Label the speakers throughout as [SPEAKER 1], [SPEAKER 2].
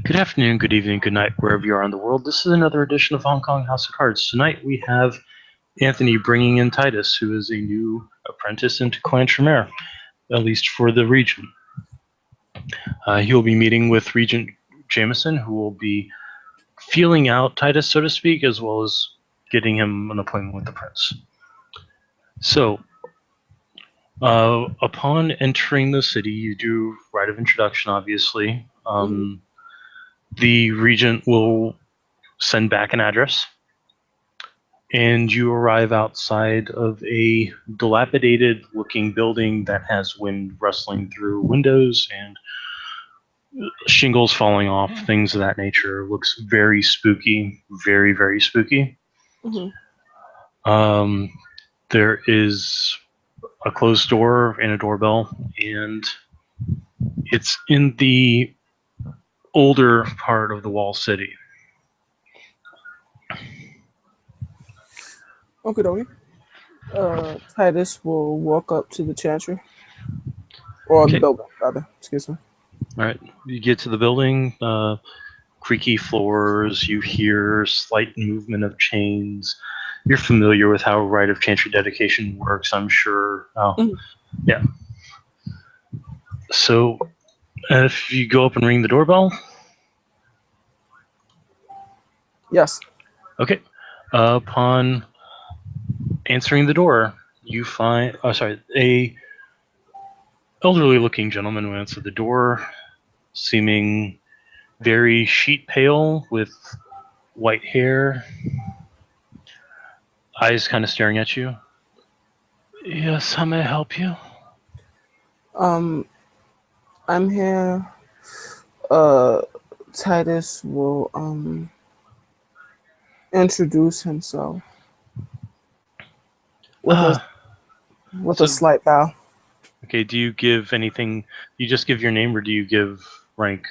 [SPEAKER 1] Good afternoon, good evening, good night, wherever you are in the world. This is another edition of Hong Kong House of Cards. Tonight we have Anthony bringing in Titus, who is a new apprentice into Clan Tremere, at least for the region. He will be meeting with Regent Jameson, who will be feeling out Titus, so to speak, as well as getting him an appointment with the prince. So, upon entering the city, you do rite of introduction, obviously. The regent will send back an address, and you arrive outside of a dilapidated looking building that has wind rustling through windows and shingles falling off, things of that nature. Looks very spooky, very, very spooky. Um, there is a closed door and a doorbell, and it's in the older part of the wall city.
[SPEAKER 2] Okay, dokie. Titus will walk up to the chantry. Or the
[SPEAKER 1] Okay.
[SPEAKER 2] building, rather. Excuse me.
[SPEAKER 1] All right, you get to the building, creaky floors, you hear slight movement of chains. You're familiar with how rite of chantry dedication works, I'm sure. Yeah. So, if you go up and ring the doorbell.
[SPEAKER 2] Yes.
[SPEAKER 1] Okay. Upon answering the door, you find, a elderly-looking gentleman who answered the door, seeming very sheet pale with white hair, eyes kind of staring at you. Yes, how may I help you?
[SPEAKER 2] I'm here. Titus will introduce himself with a
[SPEAKER 1] So,
[SPEAKER 2] slight bow.
[SPEAKER 1] okay, do you give anything? You just give your name, or do you give rank?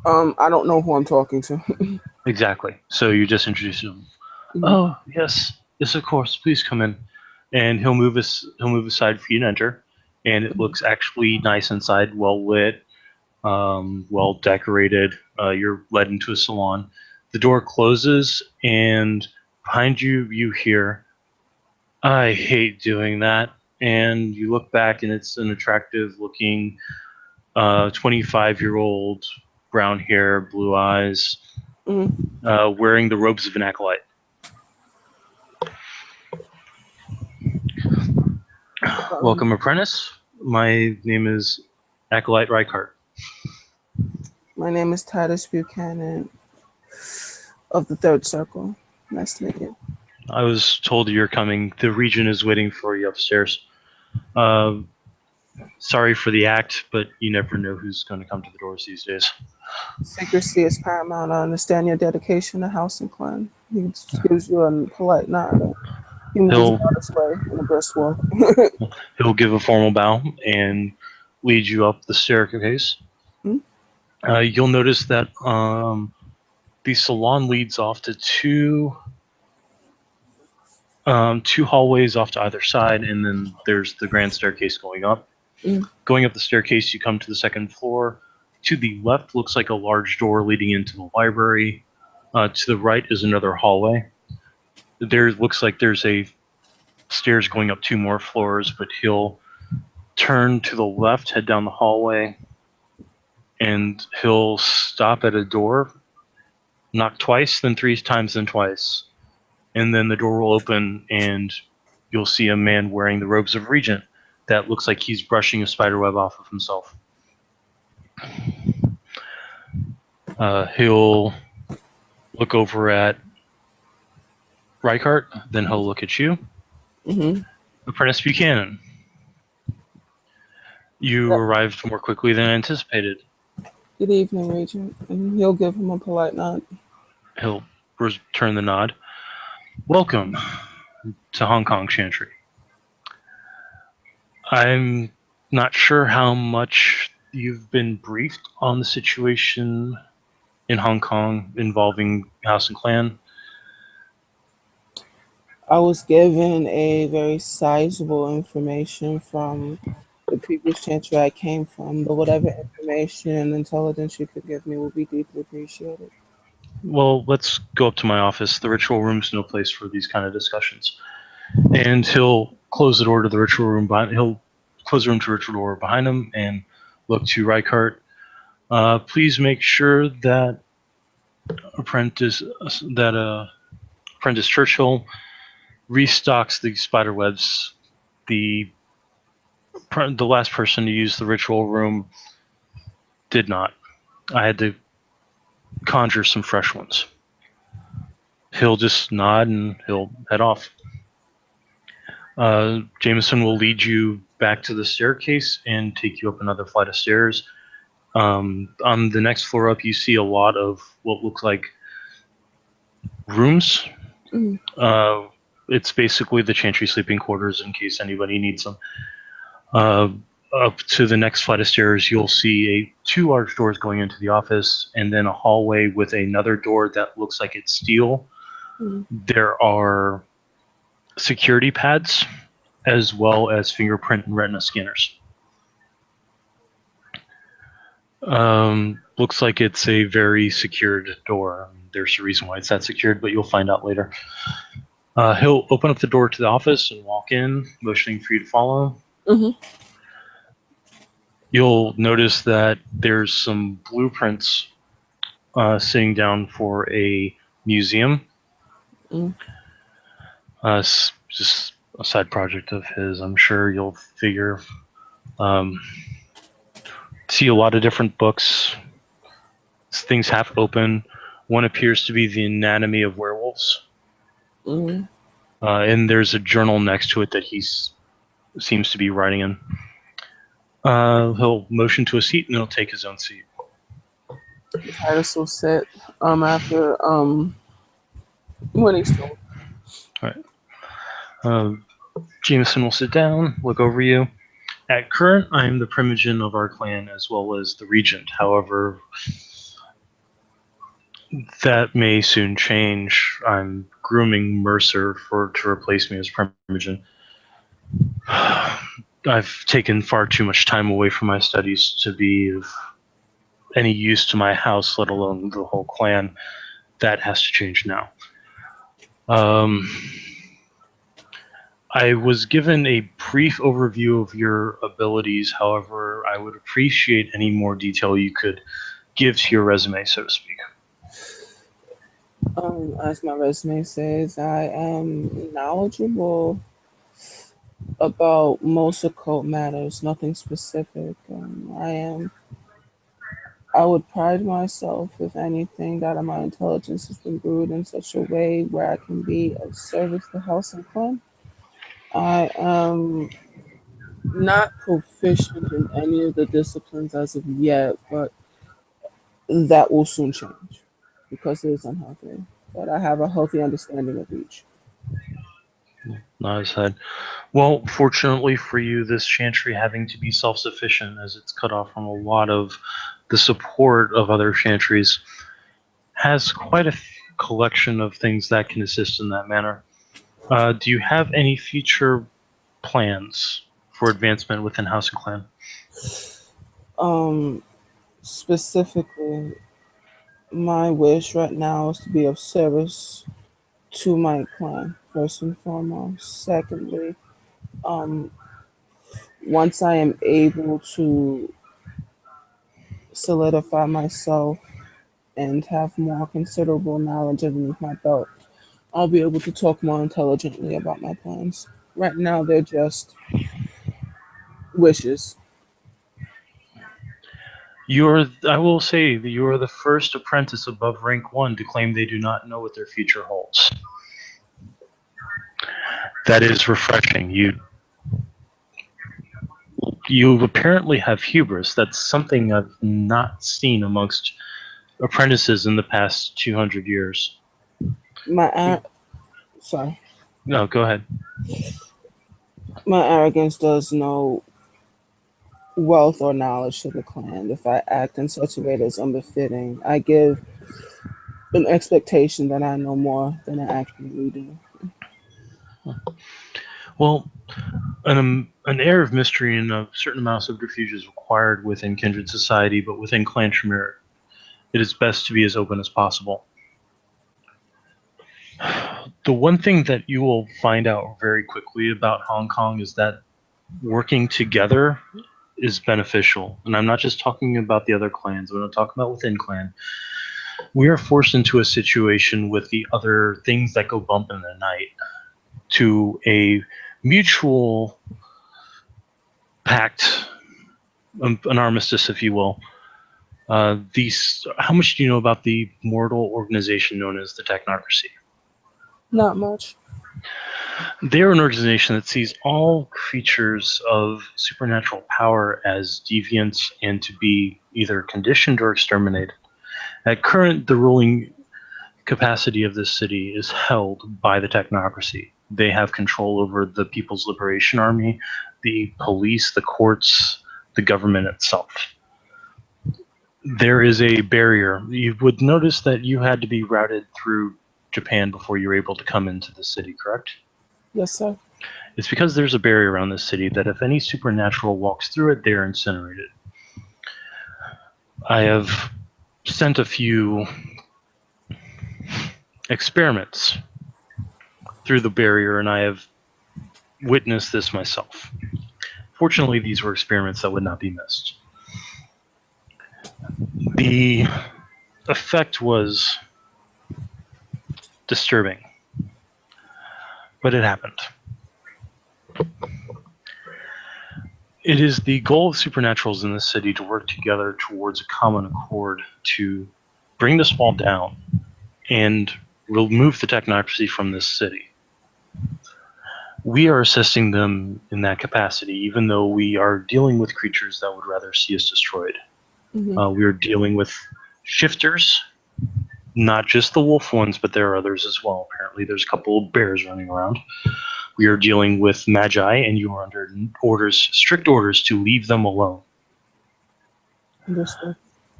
[SPEAKER 2] I don't know who I'm talking to.
[SPEAKER 1] Exactly. So you just introduce him.
[SPEAKER 2] Mhm.
[SPEAKER 1] Oh, yes, yes, of course. Please come in. And he'll move aside for you to enter. And it looks actually nice inside, well lit, well decorated. You're led into a salon. The door closes, and behind you, you hear, "I hate doing that." And you look back, and it's an attractive-looking 25-year-old, brown hair, blue eyes, wearing the robes of an acolyte. Welcome, apprentice. My name is Acolyte Reichart.
[SPEAKER 2] My name is Titus Buchanan of the Third Circle. Nice to meet you.
[SPEAKER 1] I was told you're coming. The Regent is waiting for you upstairs. Uh, Sorry for the act, but you never know who's going to come to the doors these days.
[SPEAKER 2] Secrecy is paramount. I understand your dedication to House and Clan. He gives you a polite nod. He moves
[SPEAKER 1] He'll
[SPEAKER 2] about his way in a brisk walk.
[SPEAKER 1] he'll give a formal bow and lead you up the staircase.
[SPEAKER 2] Hmm?
[SPEAKER 1] You'll notice that the salon leads off to two hallways off to either side, and then there's the grand staircase going up. Going up the staircase, you come to the second floor. To the left looks like a large door leading into the library. To the right is another hallway. There looks like there's a stairs going up two more floors, but he'll turn to the left, head down the hallway, and he'll stop at a door, knock twice, then three times, then twice. And then the door will open, and you'll see a man wearing the robes of Regent that looks like he's brushing a spider web off of himself. He'll look over at Reichart, then he'll look at you. Apprentice Buchanan, you arrived more quickly than anticipated.
[SPEAKER 2] Good evening, Regent. And he'll give him a polite nod.
[SPEAKER 1] He'll return the nod. Welcome to Hong Kong Chantry. I'm not sure how much you've been briefed on the situation in Hong Kong involving House and Clan.
[SPEAKER 2] I was given a very sizable information from the previous chantry I came from, but whatever information and intelligence you could give me will be deeply appreciated.
[SPEAKER 1] Well, let's go up to my office. The ritual room's no place for these kind of discussions. And he'll close the door to the ritual room behind. He'll close the room to ritual door behind him and look to Rykart. Please make sure that apprentice apprentice Churchill restocks the spider webs. The last person to use the ritual room did not. I had to conjure some fresh ones. He'll just nod and he'll head off. Jameson will lead you back to the staircase and take you up another flight of stairs. On the next floor up, you see a lot of what look like rooms.
[SPEAKER 2] Mm.
[SPEAKER 1] It's basically the Chantry sleeping quarters in case anybody needs them. Up to the next flight of stairs, you'll see two large doors going into the office, and then a hallway with another door that looks like it's steel.
[SPEAKER 2] Mm.
[SPEAKER 1] There are security pads as well as fingerprint and retina scanners. Looks like it's a very secured door. There's a reason why it's that secured, but you'll find out later. He'll open up the door to the office and walk in, motioning for you to follow.
[SPEAKER 2] Mm-hmm.
[SPEAKER 1] You'll notice that there's some blueprints sitting down for a museum.
[SPEAKER 2] Mm.
[SPEAKER 1] Just a side project of his. I'm sure you'll figure. See a lot of different books. Things half open. One appears to be the anatomy of werewolves.
[SPEAKER 2] Mm.
[SPEAKER 1] And there's a journal next to it that he seems to be writing in. He'll motion to a seat and he'll take his own seat.
[SPEAKER 2] Titus will sit after when he's told.
[SPEAKER 1] All right. Jameson will sit down, look over you. At current, I am the primogen of our clan as well as the regent. However, that may soon change. I'm grooming Mercer to replace me as primogen. I've taken far too much time away from my studies to be of any use to my house, let alone the whole clan. That has to change now. I was given a brief overview of your abilities. However, I would appreciate any more detail you could give to your resume, so to speak.
[SPEAKER 2] As my resume says, I am knowledgeable about most occult matters, nothing specific. I would pride myself, if anything, that my intelligence has been brewed in such a way where I can be of service to House and Clan. I am not proficient in any of the disciplines as of yet, but that will soon change because it is unhealthy. But I have a healthy understanding of each.
[SPEAKER 1] I said, well, fortunately for you, this chantry having to be self-sufficient as it's cut off from a lot of the support of other chantries has quite a collection of things that can assist in that manner. Do you have any future plans for advancement within House and Clan?
[SPEAKER 2] Specifically, my wish right now is to be of service to my clan, first and foremost. Secondly, once I am able to solidify myself and have more considerable knowledge underneath my belt, I'll be able to talk more intelligently about my plans. Right now, they're just wishes.
[SPEAKER 1] I will say that you are the first apprentice above rank 1 to claim they do not know what their future holds. That is refreshing. You apparently have hubris. That's something I've not seen amongst apprentices in the past 200 years.
[SPEAKER 2] Sorry.
[SPEAKER 1] No, go ahead.
[SPEAKER 2] My arrogance does no wealth or knowledge to the clan. If I act in such a way that's unbefitting, I give an expectation that I know more than I actually do.
[SPEAKER 1] Well, An air of mystery and a certain amount of subterfuge is required within kindred society, but within Clan Tremere, it is best to be as open as possible. The one thing that you will find out very quickly about Hong Kong is that working together is beneficial. And I'm not just talking about the other clans, I'm not talking about within clan. We are forced into a situation with the other things that go bump in the night to a mutual pact, an armistice, if you will. How much do you know about the mortal organization known as the Technocracy?
[SPEAKER 2] Not much.
[SPEAKER 1] They're an organization that sees all creatures of supernatural power as deviants and to be either conditioned or exterminated. At current, the ruling capacity of this city is held by the Technocracy. They have control over the People's Liberation Army, the police, the courts, the government itself. There is a barrier. You would notice that you had to be routed through Japan before you were able to come into the city, correct?
[SPEAKER 2] Yes, sir.
[SPEAKER 1] It's because there's a barrier around this city that if any supernatural walks through it, they're incinerated. I have sent a few experiments through the barrier, and I have witnessed this myself. Fortunately, these were experiments that would not be missed. The effect was disturbing, but it happened. It is the goal of supernaturals in this city to work together towards a common accord to bring this wall down and remove the technocracy from this city. We are assisting them in that capacity, even though we are dealing with creatures that would rather see us destroyed. We are dealing with shifters, not just the wolf ones, but there are others as well. Apparently, there's a couple of bears running around. We are dealing with magi, and you are under strict orders to leave them alone.
[SPEAKER 2] Understood.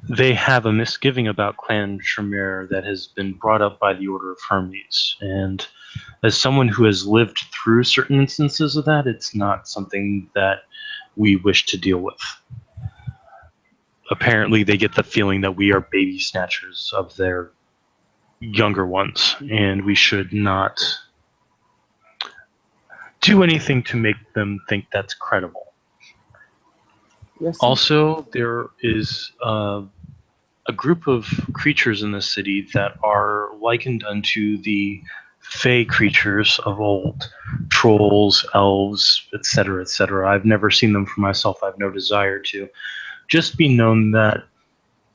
[SPEAKER 1] They have a misgiving about Clan Tremere that has been brought up by the Order of Hermes, and as someone who has lived through certain instances of that, it's not something that we wish to deal with. Apparently, they get the feeling that we are baby snatchers of their younger ones, and we should not do anything to make them think that's credible.
[SPEAKER 2] Yes, sir.
[SPEAKER 1] Also, there is a group of creatures in the city that are likened unto the fey creatures of old, trolls, elves, etc., etc. I've never seen them for myself. I have no desire to. Just be known that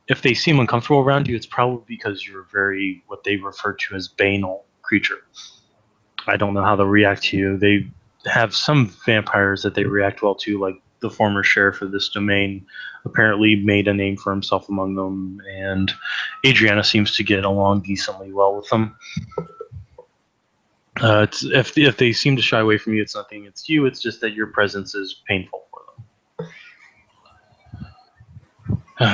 [SPEAKER 1] if they seem uncomfortable around you, it's probably because you're very, what they refer to as banal creature. I don't know how they'll react to you. They have some vampires that they react well to, like the former sheriff of this domain apparently made a name for himself among them, and Adriana seems to get along decently well with them. If they seem to shy away from you, it's nothing against you. It's just that your presence is painful for them.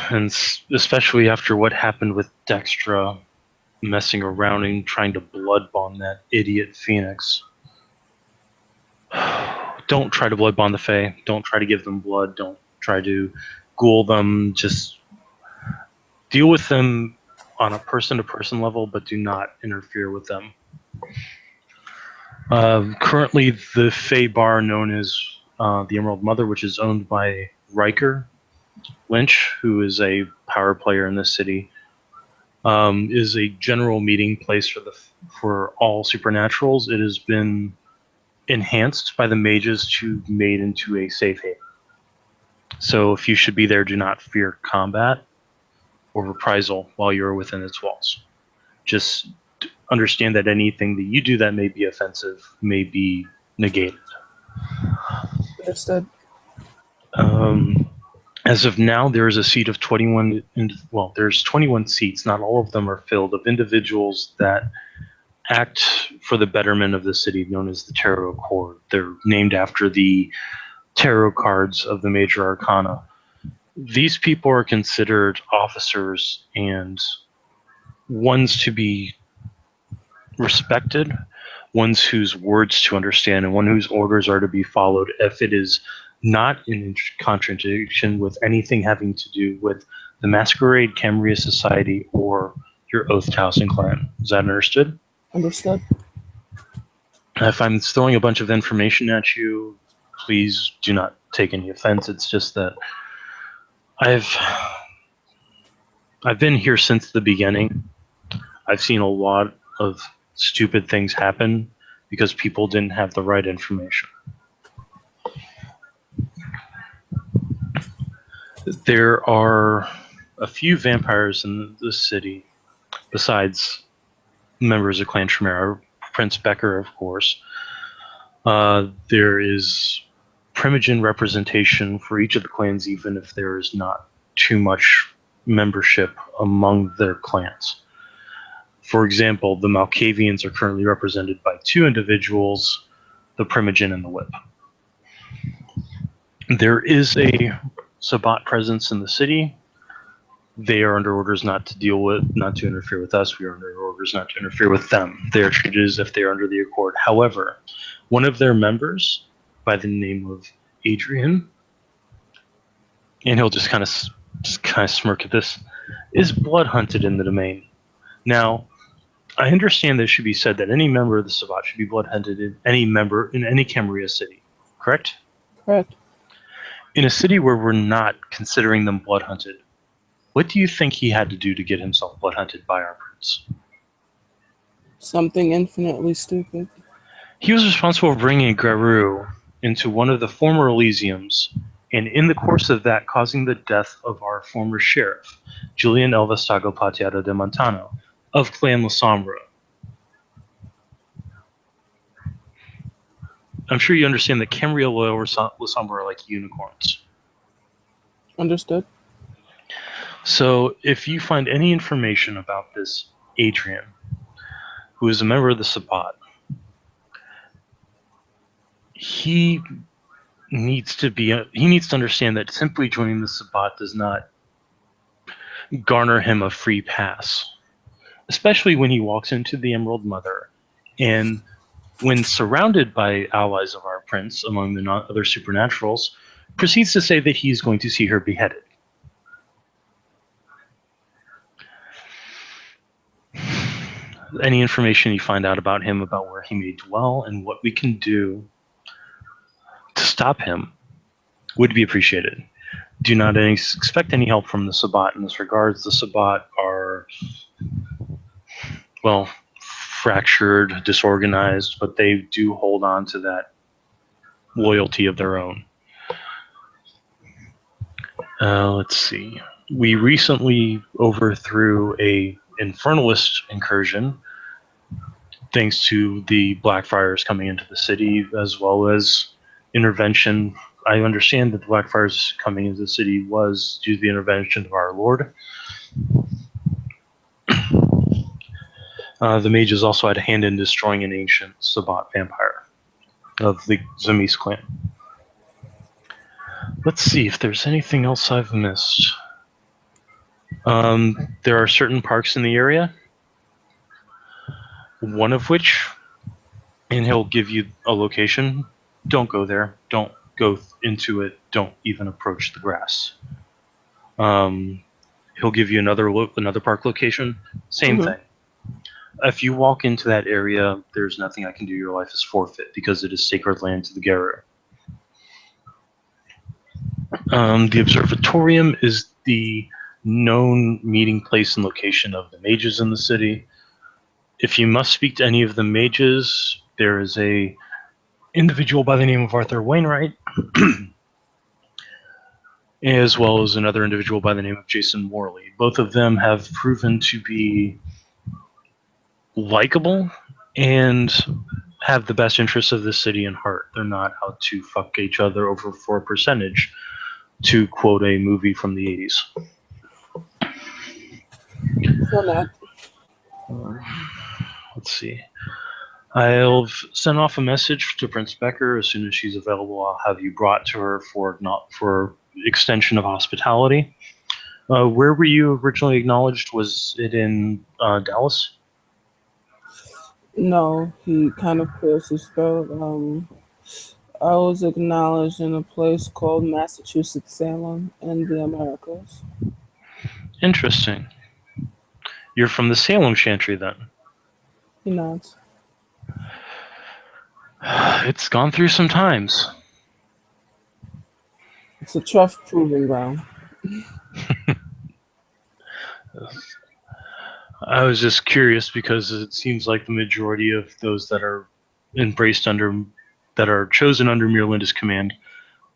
[SPEAKER 1] And especially after what happened with Dextra messing around and trying to blood bond that idiot Phoenix. Don't try to blood bond the Fae. Don't try to give them blood. Don't try to ghoul them. Just deal with them on a person-to-person level, but do not interfere with them. Currently, the Fae bar known as the Emerald Mother, which is owned by Riker Lynch, who is a power player in this city, is a general meeting place for all supernaturals. It has been enhanced by the mages to made into a safe haven. So if you should be there, do not fear combat or reprisal while you are within its walls. Just understand that anything that you do that may be offensive may be negated.
[SPEAKER 2] Understood.
[SPEAKER 1] As of now, there is a seat of 21. Well, there's 21 seats. Not all of them are filled of individuals that act for the betterment of the city, known as the Tarot Corps. They're named after the tarot cards of the major arcana. These people are considered officers and ones to be respected, ones whose words to understand, and one whose orders are to be followed if it is not in contradiction with anything having to do with the Masquerade Cambria Society or your Oath Towson clan. Is that understood?
[SPEAKER 2] Understood.
[SPEAKER 1] If I'm throwing a bunch of information at you, please do not take any offense. It's just that I've been here since the beginning. I've seen a lot of stupid things happen because people didn't have the right information. There are a few vampires in the city, besides members of Clan Tremere. Prince Becker, of course. There is primogen representation for each of the clans, even if there is not too much membership among their clans. For example, the Malkavians are currently represented by two individuals, the Primogen and the Whip. There is a Sabbat presence in the city. They are under orders not to interfere with us. We are under orders not to interfere with them. They are treated as if they are under the Accord. However, one of their members, by the name of Adrian, and he'll just kind of smirk at this, is blood hunted in the domain. Now, I understand that it should be said that any member of the Sabbat should be blood hunted in any Camarilla city, correct?
[SPEAKER 2] Correct.
[SPEAKER 1] In a city where we're not considering them blood hunted, what do you think he had to do to get himself blood hunted by our prince?
[SPEAKER 2] Something infinitely stupid.
[SPEAKER 1] He was responsible for bringing Garu into one of the former Elysiums, and in the course of that, causing the death of our former sheriff, Julian Elvastago Patiata de Montano, of Clan La Sombra. I'm sure you understand that Camarilla or La Sombra are like unicorns.
[SPEAKER 2] Understood.
[SPEAKER 1] So if you find any information about this Adrian, who is a member of the Sabbat, he needs to understand that simply joining the Sabbat does not garner him a free pass, especially when he walks into the Emerald Mother and when surrounded by allies of our prince among the other supernaturals, proceeds to say that he's going to see her beheaded. Any information you find out about him, about where he may dwell, and what we can do to stop him would be appreciated. Do not expect any help from the Sabbat in this regard. The Sabbat are, well, fractured, disorganized, but they do hold on to that loyalty of their own. Let's see. We recently overthrew a infernalist incursion, thanks to the Blackfriars coming into the city, as well as intervention. I understand that the Blackfriars coming into the city was due to the intervention of our Lord. The mages also had a hand in destroying an ancient Sabbat vampire of the Zamis clan. Let's see if there's anything else I've missed. There are certain parks in the area, one of which, and he'll give you a location. Don't go there. Don't go into it. Don't even approach the grass. He'll give you another park location. Same thing. If you walk into that area, there's nothing I can do. Your life is forfeit because it is sacred land to the Garu. The observatorium is the known meeting place and location of the mages in the city. If you must speak to any of the mages, there is a individual by the name of Arthur Wainwright, as well as another individual by the name of Jason Morley. Both of them have proven to be likable and have the best interests of the city in heart. They're not out to fuck each other over for a percentage, to quote a movie from the 80s. Let's see. I'll send off a message to Prince Becker as soon as she's available. I'll have you brought to her for extension of hospitality. Where were you originally acknowledged? Was it in Dallas?
[SPEAKER 2] No, he kind of clears his throat. I was acknowledged in a place called Massachusetts Salem in the Americas.
[SPEAKER 1] Interesting. You're from the Salem Chantry then.
[SPEAKER 2] He nods.
[SPEAKER 1] It's gone through some times.
[SPEAKER 2] It's a tough proving ground.
[SPEAKER 1] I was just curious because it seems like the majority of those that are embraced under, that are chosen under Mirlinda's command,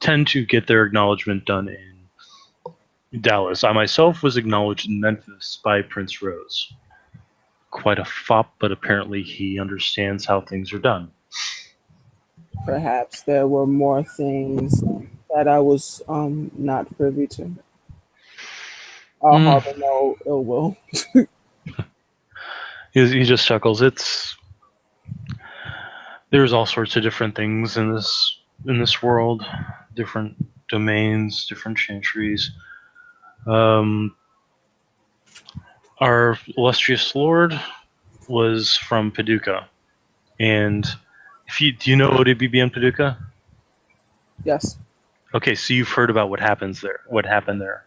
[SPEAKER 1] tend to get their acknowledgement done in Dallas. I myself was acknowledged in Memphis by Prince Rose. Quite a fop, but apparently he understands how things are done.
[SPEAKER 2] Perhaps there were more things that I was not privy to. I'll
[SPEAKER 1] Mm,
[SPEAKER 2] harbor no ill will.
[SPEAKER 1] he just chuckles. There's all sorts of different things in this world, different domains, different chantries. Um, our illustrious lord was from Paducah, and if you do you know ODBB in Paducah?
[SPEAKER 2] Yes,
[SPEAKER 1] Okay, so you've heard about what happens there, what happened there.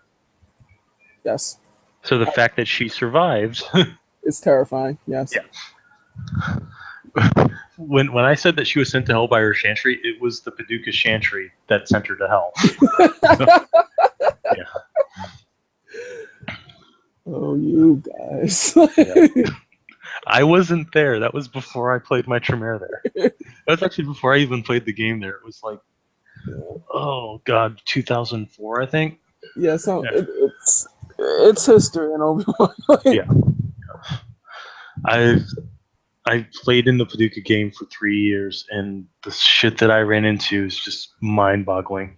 [SPEAKER 2] yes.
[SPEAKER 1] So the fact that she survived,
[SPEAKER 2] It's terrifying. Yes.
[SPEAKER 1] yeah. When I said that she was sent to hell by her chantry, it was the Paducah chantry that sent her to hell. So, yeah,
[SPEAKER 2] Oh, you guys.
[SPEAKER 1] yeah. I wasn't there. That was before I played my Tremere there. That was actually before I even played the game there. It was like, oh god, 2004, I think.
[SPEAKER 2] Yeah, so
[SPEAKER 1] Yeah,
[SPEAKER 2] it's history in Obi-Wan.
[SPEAKER 1] yeah. I I played in the Paducah game for 3 years, and the shit that I ran into is just mind-boggling.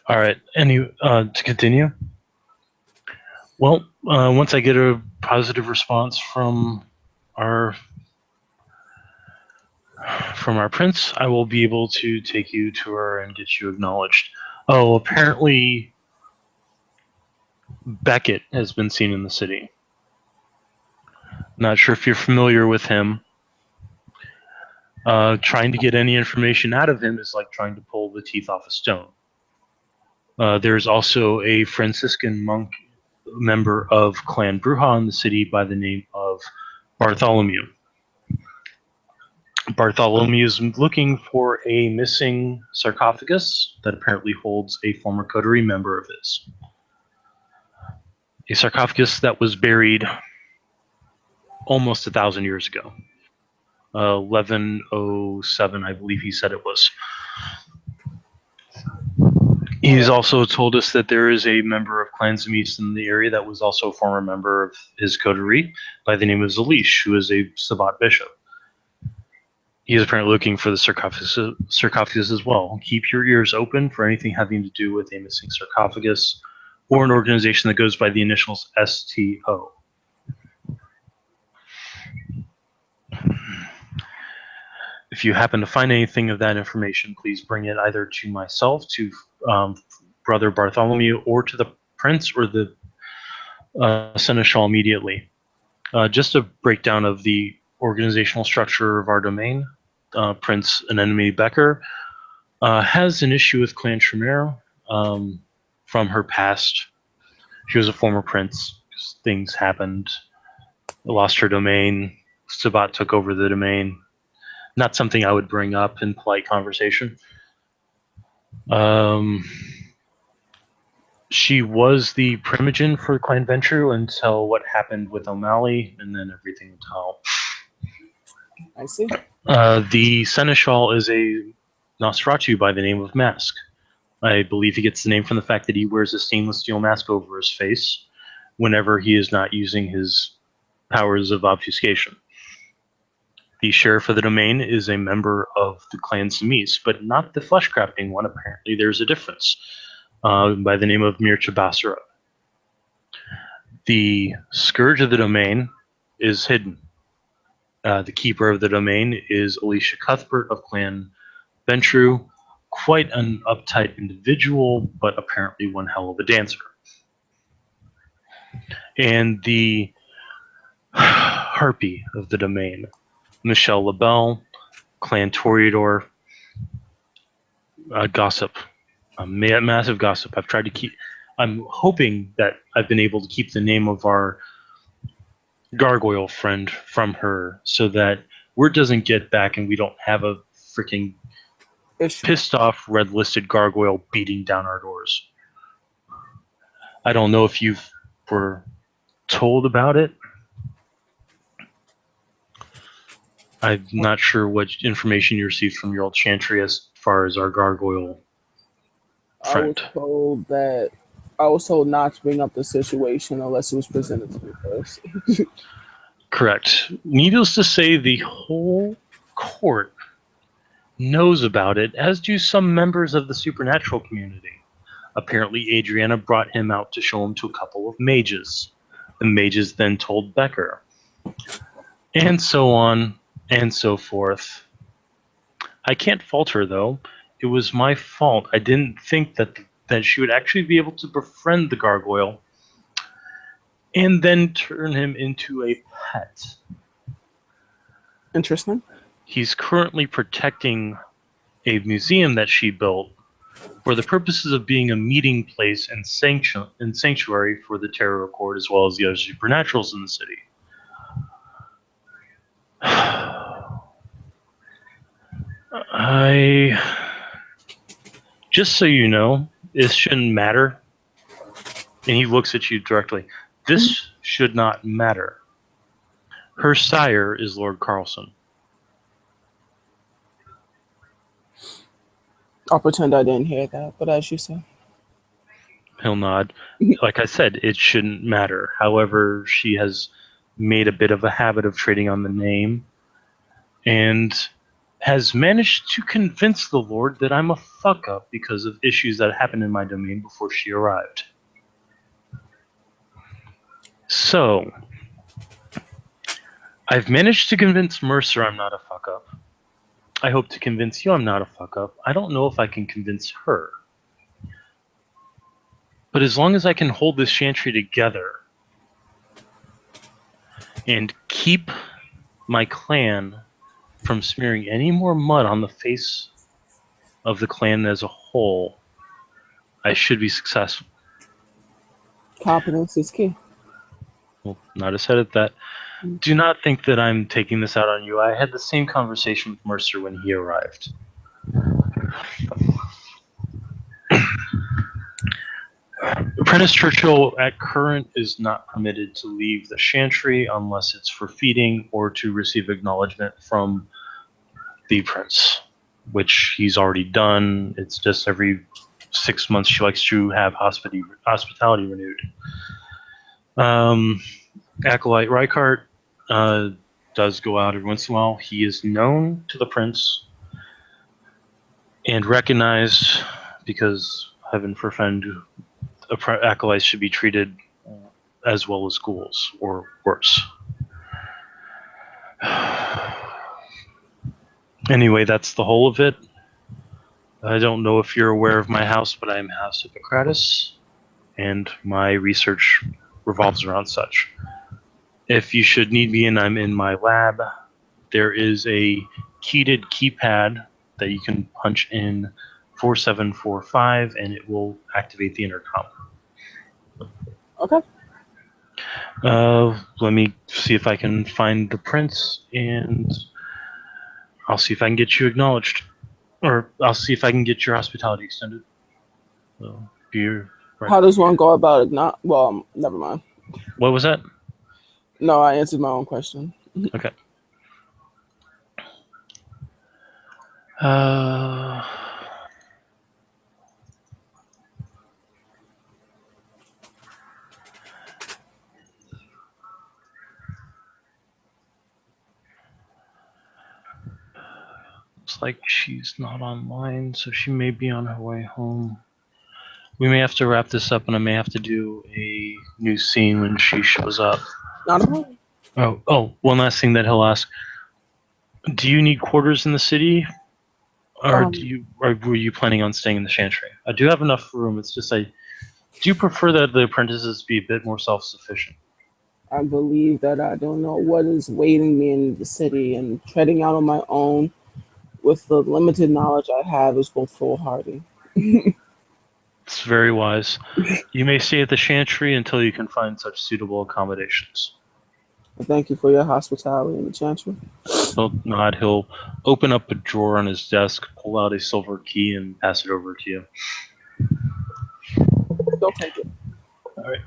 [SPEAKER 1] All right, to continue. Well, once I get a positive response our from our prince, I will be able to take you to her and get you acknowledged. Oh, apparently Beckett has been seen in the city. Not sure if you're familiar with him. Trying to get any information out of him is like trying to pull the teeth off a stone. There's also a Franciscan monk member of Clan Bruja in the city by the name of Bartholomew. Bartholomew is looking for a missing sarcophagus that apparently holds a former coterie member of his. A sarcophagus that was buried almost 1,000 years ago. 1107, I believe he said it was. He's also told us that there is a member of Clan Zamis in the area that was also a former member of his coterie by the name of Zalish, who is a Sabbat bishop. He is apparently looking for the sarcophagus as well. Keep your ears open for anything having to do with a missing sarcophagus or an organization that goes by the initials STO. If you happen to find anything of that information, please bring it either to myself, to Brother Bartholomew, or to the Prince or the Seneschal immediately. Just a breakdown of the organizational structure of our domain. Prince Anemone Becker has an issue with Clan Tremere from her past. She was a former prince. Things happened. Lost her domain. Sabat took over the domain. Not something I would bring up in polite conversation. She was the primogen for Clan Venture until what happened with O'Malley, and then everything went to hell.
[SPEAKER 2] I see.
[SPEAKER 1] The Seneschal is a Nosferatu by the name of Mask. I believe he gets the name from the fact that he wears a stainless steel mask over his face whenever he is not using his powers of obfuscation. The sheriff of the domain is a member of the clan Samis, but not the flesh crafting one. Apparently, there's a difference. By the name of Mircha Basara. The scourge of the domain is hidden. The keeper of the domain is Alicia Cuthbert of Clan Ventru, quite an uptight individual, but apparently one hell of a dancer. And the Harpy of the Domain, Michelle LaBelle, Clan Toreador, Gossip, massive gossip. I've tried to keep. I'm hoping that I've been able to keep the name of our gargoyle friend from her, so that word doesn't get back and we don't have a freaking
[SPEAKER 2] Issue.
[SPEAKER 1] pissed off red listed gargoyle beating down our doors. I don't know if you were told about it. I'm not sure what information you received from your old chantry as far as our gargoyle friend.
[SPEAKER 2] I was told not to bring up the situation unless it was presented to me first.
[SPEAKER 1] Correct. Needless to say, the whole court knows about it, as do some members of the supernatural community. Apparently, Adriana brought him out to show him to a couple of mages. The mages then told Becker. And so on and so forth. I can't fault her, though. It was my fault. I didn't think that she would actually be able to befriend the gargoyle and then turn him into a pet.
[SPEAKER 2] Interesting.
[SPEAKER 1] He's currently protecting a museum that she built for the purposes of being a meeting place and sanctuary for the Terror Court as well as the other supernaturals in the city. Just so you know, this shouldn't matter. And he looks at you directly. This should not matter. Her sire is Lord Carlson.
[SPEAKER 2] I'll pretend I didn't hear that, but as you say.
[SPEAKER 1] He'll nod. Like I said, it shouldn't matter. However, she has made a bit of a habit of trading on the name and has managed to convince the Lord that I'm a fuck up because of issues that happened in my domain before she arrived. So, I've managed to convince Mercer I'm not a fuck up. I hope to convince you I'm not a fuck up. I don't know if I can convince her. But as long as I can hold this chantry together and keep my clan from smearing any more mud on the face of the clan as a whole, I should be successful.
[SPEAKER 2] Competence is key.
[SPEAKER 1] Well, not a said at that. Do not think that I'm taking this out on you. I had the same conversation with Mercer when he arrived. Apprentice Churchill at current is not permitted to leave the chantry unless it's for feeding or to receive acknowledgement from the prince, which he's already done. It's just every 6 months she likes to have hospitality renewed. Acolyte Reichardt does go out every once in a while. He is known to the prince and recognized because, heaven forfend, acolytes should be treated as well as ghouls, or worse. Anyway, that's the whole of it. I don't know if you're aware of my house, but I am House Hippocrates, and my research revolves around such. If you should need me and I'm in my lab, there is a keyed keypad that you can punch in 4745 and it will activate the intercom.
[SPEAKER 2] Okay.
[SPEAKER 1] Let me see if I can find the prince, and I'll see if I can get you acknowledged. Or I'll see if I can get your hospitality extended. So, right.
[SPEAKER 2] How does one go about it? Well, never mind.
[SPEAKER 1] What was that?
[SPEAKER 2] No, I answered my own question.
[SPEAKER 1] Okay. Looks like she's not online, so she may be on her way home. We may have to wrap this up, and I may have to do a new scene when she shows up.
[SPEAKER 2] Not a problem.
[SPEAKER 1] One last thing that he'll ask. Do you need quarters in the city? Or were you planning on staying in the chantry? I do have enough room. It's just I do prefer that the apprentices be a bit more self-sufficient.
[SPEAKER 2] I believe that I don't know what is waiting me in the city, and treading out on my own with the limited knowledge I have is both foolhardy.
[SPEAKER 1] It's very wise. You may stay at the Chantry until you can find such suitable accommodations.
[SPEAKER 2] Thank you for your hospitality in the Chantry.
[SPEAKER 1] He'll nod. He'll open up a drawer on his desk, pull out a silver key, and pass it over to you.
[SPEAKER 2] Don't take it.
[SPEAKER 1] All right.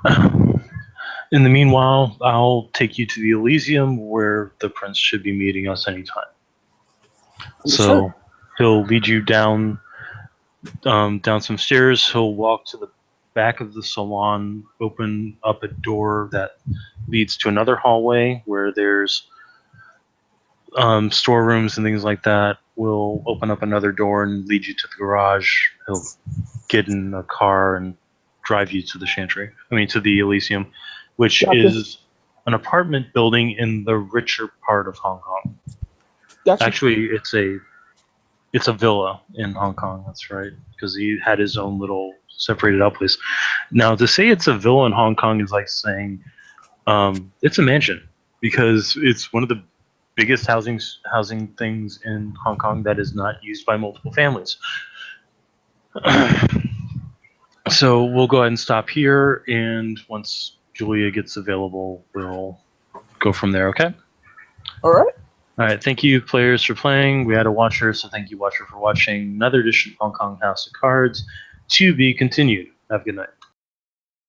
[SPEAKER 1] In the meanwhile, I'll take you to the Elysium where the prince should be meeting us anytime.
[SPEAKER 2] Understood.
[SPEAKER 1] So he'll lead you down some stairs. He'll walk to the back of the salon, open up a door that leads to another hallway where there's storerooms and things like that. We'll open up another door and lead you to the garage. He'll get in a car and drive you to the Chantry. To the Elysium, which
[SPEAKER 2] Gotcha.
[SPEAKER 1] is an apartment building in the richer part of Hong Kong.
[SPEAKER 2] Gotcha.
[SPEAKER 1] Actually, it's a villa in Hong Kong. That's right, because he had his own little separated out place. Now, to say it's a villa in Hong Kong is like saying it's a mansion, because it's one of the biggest housing things in Hong Kong that is not used by multiple families. So we'll go ahead and stop here, and once Julia gets available, we'll go from there. Okay.
[SPEAKER 2] All right.
[SPEAKER 1] All right, thank you, players, for playing. We had a watcher, so thank you, watcher, for watching another edition of Hong Kong House of Cards. To be continued. Have a good night.